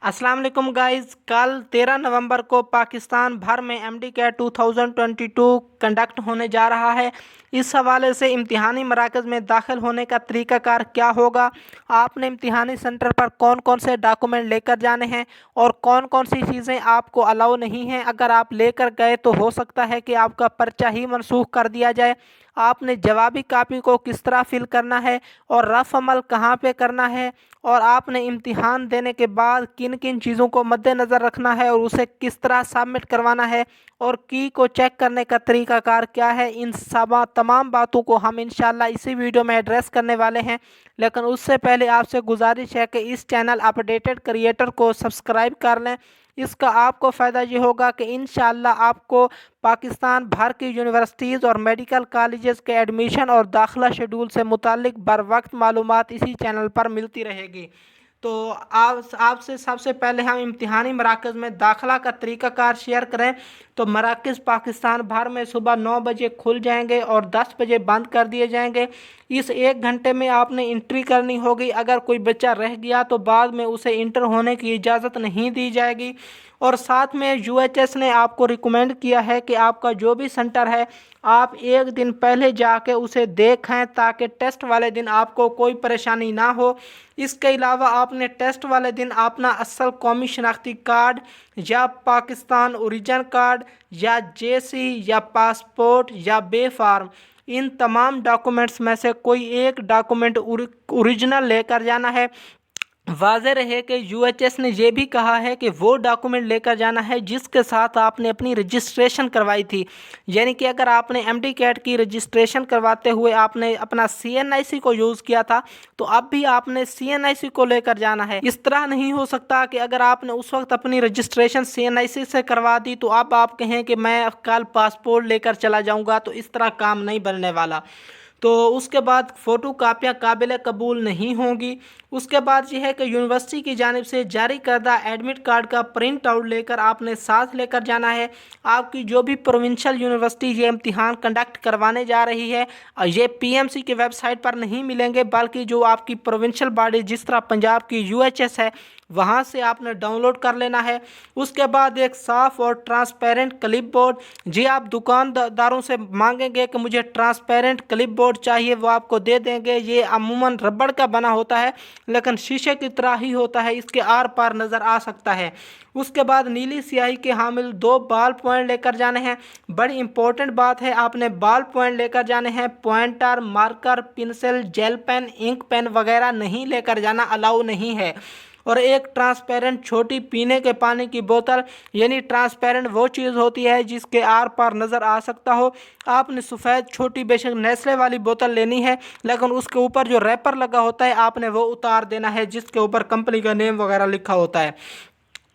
अस्सलाम वालेकुम गाइस। कल 13 नवंबर को पाकिस्तान भर में एमडी कैट 2022 कंडक्ट होने जा रहा है। इस हवाले से इम्तिहानी मराकज़ में दाखिल होने का तरीक़ाकार क्या होगा, आपने इम्तिहानी सेंटर पर कौन कौन से डॉक्यूमेंट लेकर जाने हैं और कौन कौन सी चीज़ें आपको अलाउ नहीं हैं। अगर आप लेकर गए तो हो सकता है कि आपका पर्चा ही मनसूख कर दिया जाए। आपने जवाबी कापी को किस तरह फिल करना है और रफ अमल कहाँ पे करना है, और आपने इम्तिहान देने के बाद किन किन चीज़ों को मद्देनज़र रखना है और उसे किस तरह सबमिट करवाना है, और की को चेक करने का तरीक़ाकार क्या है। इन सब तमाम बातों को हम इंशाल्लाह इसी वीडियो में एड्रेस करने वाले हैं। लेकिन उससे पहले आपसे गुजारिश है कि इस चैनल अपडेटेड क्रिएटर को सब्सक्राइब कर लें। इसका आपको फ़ायदा ये होगा कि इंशाल्लाह आपको पाकिस्तान भर की यूनिवर्सिटीज़ और मेडिकल कॉलेजेस के एडमिशन और दाखिला शेड्यूल से मुतालिक बर वक्त मालूमात इसी चैनल पर मिलती रहेगी। तो आपसे सबसे पहले हम इम्तिहानी मराकज़ में दाखिला का तरीक़ाकार शेयर करें। तो मराकज़ पाकिस्तान भर में सुबह 9 बजे खुल जाएंगे और 10 बजे बंद कर दिए जाएंगे। इस 1 घंटे में आपने एंट्री करनी होगी। अगर कोई बच्चा रह गया तो बाद में उसे इंटर होने की इजाज़त नहीं दी जाएगी। और साथ में यूएचएस ने आपको रिकमेंड किया है कि आपका जो भी सेंटर है आप 1 दिन पहले जाके उसे देखें ताकि टेस्ट वाले दिन आपको कोई परेशानी ना हो। इसके अलावा आपने टेस्ट वाले दिन अपना असल कौमी शनाख्ती कार्ड या पाकिस्तान ओरिजिन कार्ड या जेसी या पासपोर्ट या बे फार्म, इन तमाम डॉक्यूमेंट्स में से कोई एक डॉक्यूमेंट ओरिजिनल लेकर जाना है। वाज़ेह रहे कि यूएचएस ने यह भी कहा है कि वो डॉक्यूमेंट लेकर जाना है जिसके साथ आपने अपनी रजिस्ट्रेशन करवाई थी। यानी कि अगर आपने एमडी कैट की रजिस्ट्रेशन करवाते हुए आपने अपना सीएनआईसी को यूज़ किया था तो अब भी आपने सीएनआईसी को लेकर जाना है। इस तरह नहीं हो सकता कि अगर आपने उस वक्त अपनी रजिस्ट्रेशन सीएनआईसी से करवा दी तो अब आप कहें कि मैं कल पासपोर्ट लेकर चला जाऊँगा, तो इस तरह काम नहीं बनने वाला। तो उसके बाद फ़ोटो कापियाँ काबिल कबूल नहीं होंगी। उसके बाद यह है कि यूनिवर्सिटी की जानिब से जारी करदा एडमिट कार्ड का प्रिंट आउट लेकर आपने साथ लेकर जाना है। आपकी जो भी प्रोविंशियल यूनिवर्सिटी ये इम्तिहान कंडक्ट करवाने जा रही है ये पीएमसी की वेबसाइट पर नहीं मिलेंगे, बल्कि जो आपकी प्रोविंशियल बॉडी जिस तरह पंजाब की यूएचएस है वहाँ से आपने डाउनलोड कर लेना है। उसके बाद एक साफ़ और ट्रांसपेरेंट क्लिप बोर्ड, जी आप दुकानदारों से मांगेंगे कि मुझे ट्रांसपेरेंट क्लिप बोर्ड चाहिए, वो आपको दे देंगे। ये अमूमन रबड़ का बना होता है लेकिन शीशे की तरह ही होता है, इसके आर पार नज़र आ सकता है। उसके बाद नीली स्याही के हामिल 2 बाल पॉइंट लेकर जाने हैं। बड़ी इंपॉर्टेंट बात है, आपने बाल पॉइंट लेकर जाने हैं। Pointer, marker, pencil, gel pen, ink pen वगैरह नहीं लेकर जाना, अलाउ नहीं है। और एक ट्रांसपेरेंट छोटी पीने के पानी की बोतल, यानी ट्रांसपेरेंट वो चीज़ होती है जिसके आर पार नज़र आ सकता हो। आपने सफ़ेद छोटी बेशक नेस्ले वाली बोतल लेनी है, लेकिन उसके ऊपर जो रैपर लगा होता है आपने वो उतार देना है जिसके ऊपर कंपनी का नेम वगैरह लिखा होता है।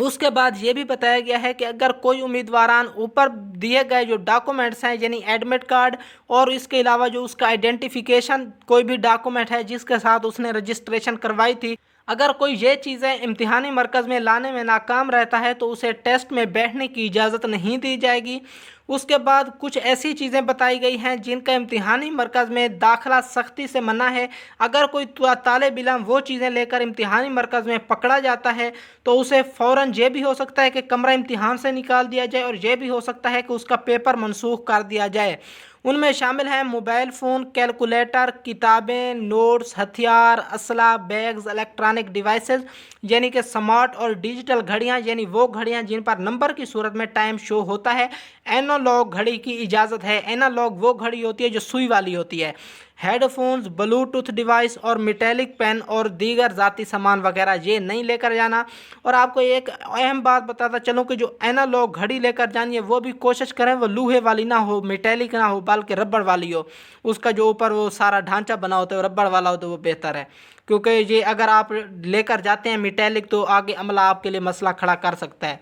उसके बाद ये भी बताया गया है कि अगर कोई उम्मीदवारान ऊपर दिए गए जो डॉक्यूमेंट्स हैं यानी एडमिट कार्ड और इसके अलावा जो उसका आइडेंटिफिकेशन कोई भी डॉक्यूमेंट है जिसके साथ उसने रजिस्ट्रेशन करवाई थी, अगर कोई ये चीज़ें इम्तिहानी मरकज़ में लाने में नाकाम रहता है तो उसे टेस्ट में बैठने की इजाज़त नहीं दी जाएगी। उसके बाद कुछ ऐसी चीज़ें बताई गई हैं जिनका इम्तिहानी मरकज़ में दाखिला सख्ती से मना है। अगर कोई तालिब इल्म वो चीज़ें लेकर इम्तिहानी मरकज़ में पकड़ा जाता है तो उसे फ़ौरन ये भी हो सकता है कि कमरा इम्तिहान से निकाल दिया जाए और ये भी हो सकता है कि उसका पेपर मनसूख कर दिया जाए। उनमें शामिल हैं मोबाइल फ़ोन, कैलकुलेटर, किताबें, नोट्स, हथियार, असला, बैग्स, इलेक्ट्रॉनिक डिवाइसेस यानी कि स्मार्ट और डिजिटल घड़ियां, यानी वो घड़ियां जिन पर नंबर की सूरत में टाइम शो होता है। एनालॉग घड़ी की इजाज़त है। एनालॉग वो घड़ी होती है जो सुई वाली होती है। हेडफोन्स, ब्लूटूथ डिवाइस और मेटेलिक पेन और दीगर ज़ाती सामान वगैरह ये नहीं लेकर जाना। और आपको एक अहम बात बताता चलूँ कि जो एनालॉग घड़ी लेकर जानी है वो भी कोशिश करें वो लोहे वाली ना हो, मेटेलिक ना हो, बल्कि रबड़ वाली हो। उसका जो ऊपर वो सारा ढांचा बना होता है वो रबड़ वाला हो तो वो बेहतर है, क्योंकि ये अगर आप लेकर जाते हैं मेटेलिक तो आगे अमला आपके लिए मसला खड़ा कर सकता है।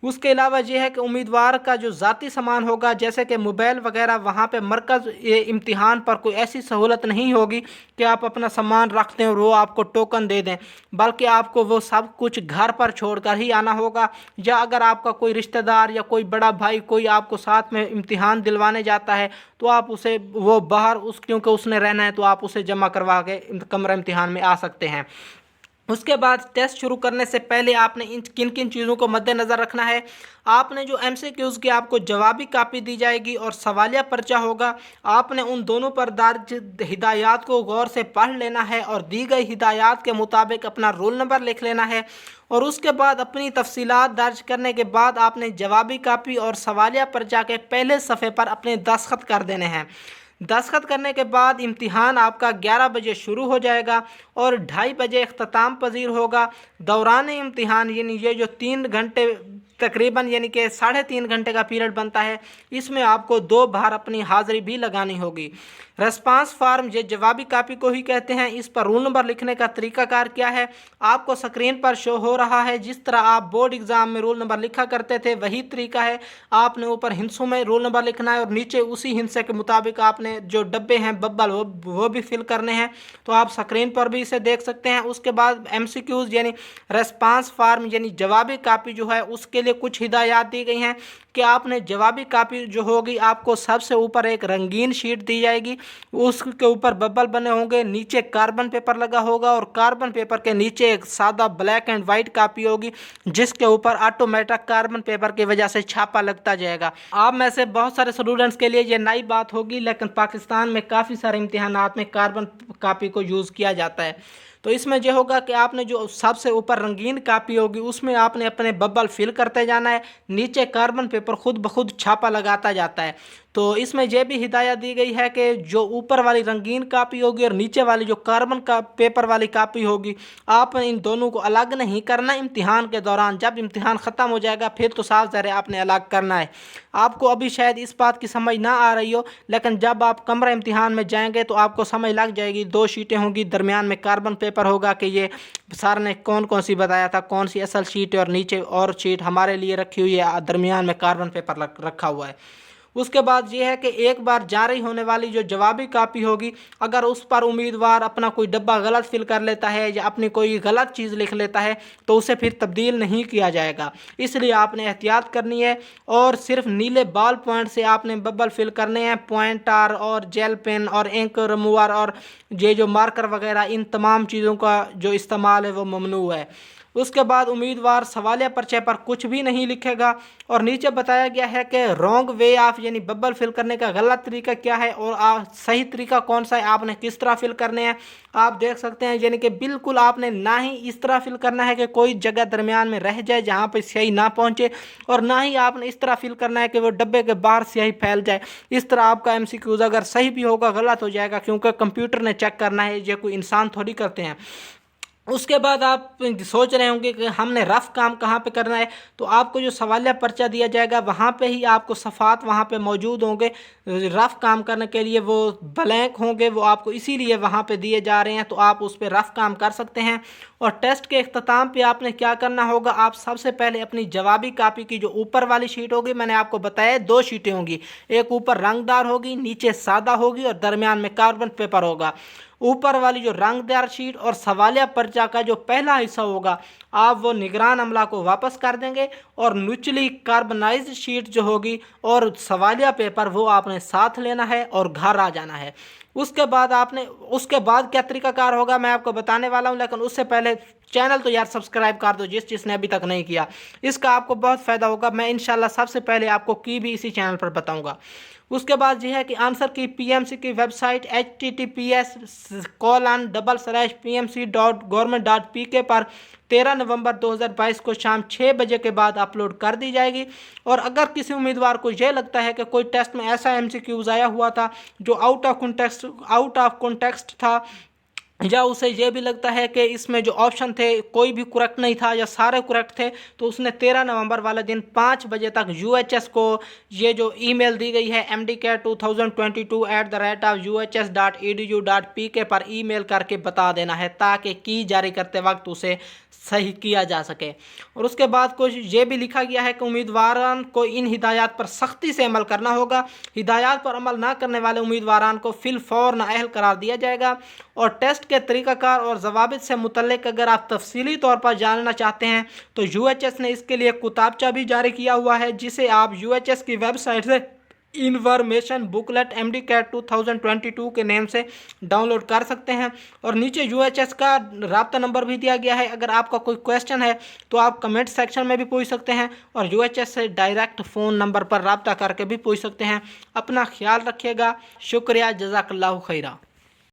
उसके अलावा ये है कि उम्मीदवार का जो ज़ाती सामान होगा जैसे कि मोबाइल वगैरह, वहाँ पे मरकज़ इम्तिहान पर कोई ऐसी सहूलत नहीं होगी कि आप अपना सामान रखते हैं और वो आपको टोकन दे दें, बल्कि आपको वो सब कुछ घर पर छोड़कर ही आना होगा। या अगर आपका कोई रिश्तेदार या कोई बड़ा भाई कोई आपको साथ में इम्तिहान दिलवाने जाता है तो आप उसे वो बाहर क्योंकि उसने रहना है तो आप उसे जमा करवा के कमरा इम्तिहान में आ सकते हैं। उसके बाद टेस्ट शुरू करने से पहले आपने इन किन किन चीज़ों को मद्देनज़र रखना है। आपने जो एमसीक्यूज़ की आपको जवाबी कापी दी जाएगी और सवालिया पर्चा होगा, आपने उन दोनों पर दर्ज हिदायत को गौर से पढ़ लेना है और दी गई हिदायत के मुताबिक अपना रोल नंबर लिख लेना है। और उसके बाद अपनी तफसीलात दर्ज करने के बाद आपने जवाबी कापी और सवालिया पर्चा के पहले सफ़े पर अपने दस्तखत कर देने हैं। दस्तखत करने के बाद इम्तिहान आपका 11 बजे शुरू हो जाएगा और 2:30 बजे अख्ताम पजीर होगा। दौरान इम्तिहान यानी ये जो 3 घंटे तकरीबन यानी कि 3.5 घंटे का पीरियड बनता है, इसमें आपको 2 बार अपनी हाज़िरी भी लगानी होगी। रेस्पॉन्स फार्म ये जवाबी कापी को ही कहते हैं। इस पर रोल नंबर लिखने का तरीकाकार क्या है, आपको स्क्रीन पर शो हो रहा है। जिस तरह आप बोर्ड एग्ज़ाम में रोल नंबर लिखा करते थे वही तरीका है। आपने ऊपर हिंसों में रोल नंबर लिखना है और नीचे उसी हिंसे के मुताबिक आपने जो डब्बे हैं बब्बल वो भी फिल करने हैं। तो आप स्क्रीन पर भी इसे देख सकते हैं। उसके बाद एमसीक्यूज़ यानी रेस्पॉन्स फार्म यानी जवाबी कापी जो है उसके लिए कुछ हिदायत दी गई हैं कि आपने जवाबी कापी जो होगी आपको सबसे ऊपर एक रंगीन शीट दी जाएगी, उसके ऊपर बबल बने होंगे, नीचे कार्बन पेपर लगा होगा और कार्बन पेपर के नीचे एक सादा ब्लैक एंड वाइट कापी होगी जिसके ऊपर ऑटोमेटिक कार्बन पेपर की वजह से छापा लगता जाएगा। आप में से बहुत सारे स्टूडेंट्स के लिए ये नई बात होगी, लेकिन पाकिस्तान में काफ़ी सारे इम्तिहानात में कार्बन कापी को यूज़ किया जाता है। तो इसमें यह होगा कि आपने जो सबसे ऊपर रंगीन कापी होगी उसमें आपने अपने बबल फिल करते जाना है, नीचे कार्बन पेपर खुद ब खुद छापा लगाता जाता है। तो इसमें यह भी हिदायत दी गई है कि जो ऊपर वाली रंगीन कापी होगी और नीचे वाली जो कार्बन का पेपर वाली कापी होगी, आपने इन दोनों को अलग नहीं करना इम्तिहान के दौरान। जब इम्तिहान ख़त्म हो जाएगा फिर तो साफ ज़ाहिर है आपने अलग करना है। आपको अभी शायद इस बात की समझ ना आ रही हो, लेकिन जब आप कमरा इम्तिहान में जाएंगे तो आपको समझ लग जाएगी। 2 शीटें होंगी, दरमियान में कार्बन पेपर होगा कि ये सर ने कौन कौन सी बताया था, कौन सी असल शीट है, और नीचे और शीट हमारे लिए रखी हुई है, दरमियान में कार्बन पेपर रखा हुआ है। उसके बाद ये है कि एक बार जारी होने वाली जो जवाबी कापी होगी, अगर उस पर उम्मीदवार अपना कोई डब्बा गलत फिल कर लेता है या अपनी कोई गलत चीज़ लिख लेता है तो उसे फिर तब्दील नहीं किया जाएगा। इसलिए आपने एहतियात करनी है और सिर्फ नीले बॉल पॉइंट से आपने बबल फिल करने हैं। पॉइंटर और जेल पेन और इंक रिमूवर और ये जो मार्कर वगैरह, इन तमाम चीज़ों का जो इस्तेमाल है वो ममनू है। उसके बाद उम्मीदवार सवालिया पर्चे पर कुछ भी नहीं लिखेगा और नीचे बताया गया है कि रॉन्ग वे ऑफ यानी बबल फिल करने का गलत तरीका क्या है और सही तरीका कौन सा है, आपने किस तरह फिल करने हैं। आप देख सकते हैं यानी कि बिल्कुल आपने ना ही इस तरह फिल करना है कि कोई जगह दरमियान में रह जाए जहाँ पर स्याही ना पहुँचे, और ना ही आपने इस तरह फिल करना है कि वो डब्बे के बाहर स्याही फैल जाए। इस तरह आपका एमसीक्यूज़ अगर सही भी होगा गलत हो जाएगा, क्योंकि कंप्यूटर ने चेक करना है, ये कोई इंसान थोड़ी करते हैं। उसके बाद आप सोच रहे होंगे कि हमने रफ़ काम कहाँ पे करना है, तो आपको जो सवालिया पर्चा दिया जाएगा वहाँ पे ही आपको सफ़ात वहाँ पे मौजूद होंगे। रफ़ काम करने के लिए वो ब्लैंक होंगे, वो आपको इसीलिए वहाँ पे दिए जा रहे हैं, तो आप उस पर रफ़ काम कर सकते हैं। और टेस्ट के अख्ताम पे आपने क्या करना होगा, आप सबसे पहले अपनी जवाबी कापी की जो ऊपर वाली शीट होगी, मैंने आपको बताया 2 शीटें होंगी, एक ऊपर रंगदार होगी, नीचे सादा होगी और दरमियान में कार्बन पेपर होगा। ऊपर वाली जो रंगदार शीट और सवालिया पर्चा का जो पहला हिस्सा होगा आप वो निगरान अमला को वापस कर देंगे और निचली कार्बनाइज्ड शीट जो होगी और सवालिया पेपर वो आपने साथ लेना है और घर आ जाना है। उसके बाद क्या तरीकाकार होगा मैं आपको बताने वाला हूँ, लेकिन उससे पहले चैनल तो यार सब्सक्राइब कर दो जिसने अभी तक नहीं किया। इसका आपको बहुत फ़ायदा होगा। मैं इंशाल्लाह सबसे पहले आपको की भी इसी चैनल पर बताऊँगा। उसके बाद यह है कि आंसर की पीएमसी की वेबसाइट https://pmc.government.pk पर 13 नवंबर 2022 को शाम 6 बजे के बाद अपलोड कर दी जाएगी। और अगर किसी उम्मीदवार को यह लगता है कि कोई टेस्ट में ऐसा एमसीक्यूज आया हुआ था जो आउट ऑफ कॉन्टेक्स्ट था, या उसे ये भी लगता है कि इसमें जो ऑप्शन थे कोई भी करेक्ट नहीं था या सारे करेक्ट थे, तो उसने 13 नवंबर वाले दिन 5 बजे तक यूएचएस को ये जो ईमेल दी गई है mdcat2022@uhs.edu.pk पर ईमेल करके बता देना है, ताकि की जारी करते वक्त उसे सही किया जा सके। और उसके बाद कुछ ये भी लिखा गया है कि उम्मीदवारान को इन हिदायत पर सख्ती से अमल करना होगा। हिदायत पर अमल ना करने वाले उम्मीदवारान को फिल फौर नाअहल करार दिया जाएगा। और टेस्ट के तरीक़ाकार और ज़वाबित से मुतल्लिक़ अगर आप तफसीली तौर पर जानना चाहते हैं तो यूएचएस ने इसके लिए कुताबचा भी जारी किया हुआ है, जिसे आप यूएचएस की वेबसाइट से इन्फॉर्मेशन बुकलेट MD-CAT 2022 के नेम से डाउनलोड कर सकते हैं। और नीचे UHS का राब्ता नंबर भी दिया गया है। अगर आपका कोई क्वेश्चन है तो आप कमेंट सेक्शन में भी पूछ सकते हैं और UHS से डायरेक्ट फ़ोन नंबर पर राब्ता करके भी पूछ सकते हैं। अपना ख्याल रखिएगा। शुक्रिया, जज़ाकल्लाहु खैरा।